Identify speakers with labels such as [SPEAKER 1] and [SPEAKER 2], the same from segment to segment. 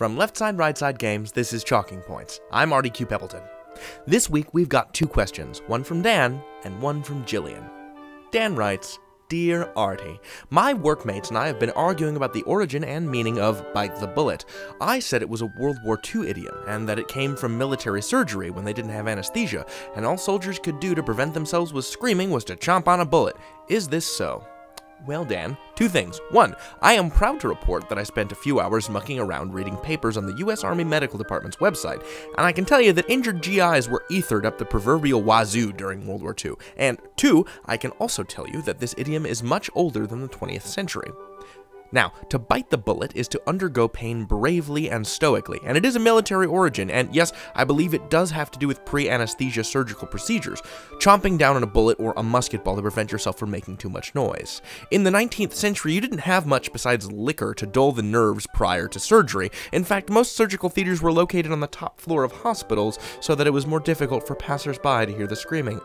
[SPEAKER 1] From Left Side, Right Side Games, this is Chalking Points. I'm Artie Q. Peppleton. This week we've got two questions, one from Dan and one from Jillian. Dan writes, Dear Artie, my workmates and I have been arguing about the origin and meaning of bite the bullet. I said it was a World War II idiom, and that it came from military surgery when they didn't have anesthesia, and all soldiers could do to prevent themselves with screaming was to chomp on a bullet. Is this so? Well, Dan, two things. One, I am proud to report that I spent a few hours mucking around reading papers on the U.S. Army Medical Department's website, and I can tell you that injured GIs were ethered up the proverbial wazoo during World War II. And two, I can also tell you that this idiom is much older than the 20th century. Now, to bite the bullet is to undergo pain bravely and stoically, and it is a military origin, and yes, I believe it does have to do with pre-anesthesia surgical procedures, chomping down on a bullet or a musket ball to prevent yourself from making too much noise. In the 19th century, you didn't have much besides liquor to dull the nerves prior to surgery. In fact, most surgical theaters were located on the top floor of hospitals, so that it was more difficult for passers-by to hear the screaming.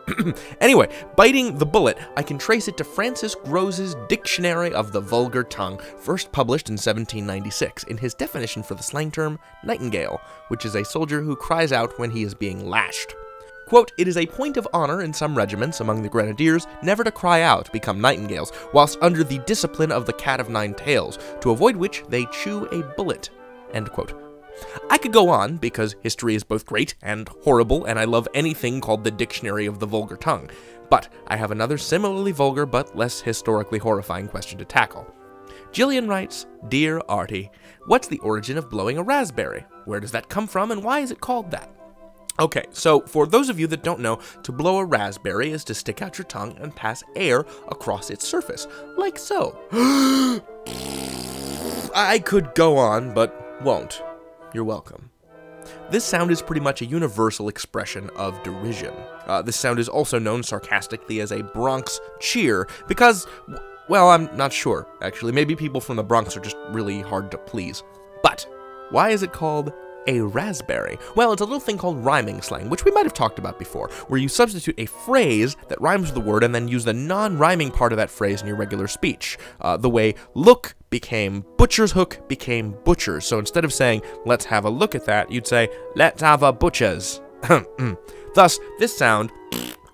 [SPEAKER 1] Anyway, biting the bullet, I can trace it to Francis Grose's Dictionary of the Vulgar Tongue, first published in 1796, in his definition for the slang term nightingale, which is a soldier who cries out when he is being lashed. Quote, it is a point of honor in some regiments among the grenadiers never to cry out, become nightingales, whilst under the discipline of the cat of nine tails, to avoid which they chew a bullet. End quote. I could go on, because history is both great and horrible, and I love anything called the Dictionary of the Vulgar Tongue. But I have another similarly vulgar but less historically horrifying question to tackle. Jillian writes, Dear Artie, what's the origin of blowing a raspberry? Where does that come from, and why is it called that? Okay, so for those of you that don't know, to blow a raspberry is to stick out your tongue and pass air across its surface, like so. I could go on, but won't. You're welcome. This sound is pretty much a universal expression of derision. This sound is also known sarcastically as a Bronx cheer, because, well, I'm not sure, actually. Maybe people from the Bronx are just really hard to please. But why is it called a raspberry? Well, it's a little thing called rhyming slang, which we might have talked about before, where you substitute a phrase that rhymes with the word and then use the non-rhyming part of that phrase in your regular speech. The way look became butcher's hook became butchers. So instead of saying, let's have a look at that, you'd say, let's have a butcher's. Thus, this sound,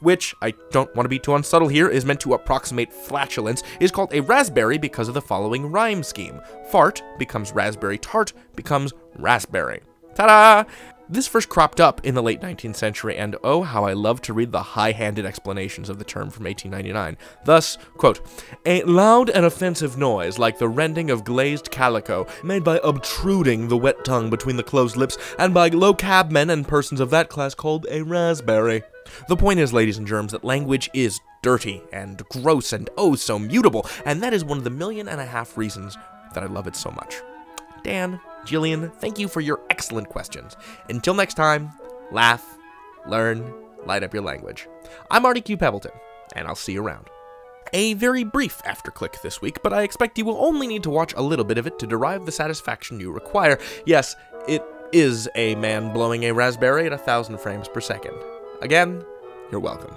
[SPEAKER 1] which, I don't want to be too unsubtle here, is meant to approximate flatulence, is called a raspberry because of the following rhyme scheme. Fart becomes raspberry, tart becomes raspberry. Ta-da! This first cropped up in the late 19th century, and oh, how I love to read the high-handed explanations of the term from 1899. Thus, quote, a loud and offensive noise like the rending of glazed calico, made by obtruding the wet tongue between the closed lips, and by low cabmen and persons of that class called a raspberry. The point is, ladies and germs, that language is dirty and gross and oh so mutable, and that is one of the 1.5 million reasons that I love it so much. Dan, Jillian, thank you for your excellent questions. Until next time, laugh, learn, light up your language. I'm Artie Q. Peppleton, and I'll see you around. A very brief after-click this week, but I expect you will only need to watch a little bit of it to derive the satisfaction you require. Yes, it is a man blowing a raspberry at 1,000 frames per second. Again, you're welcome.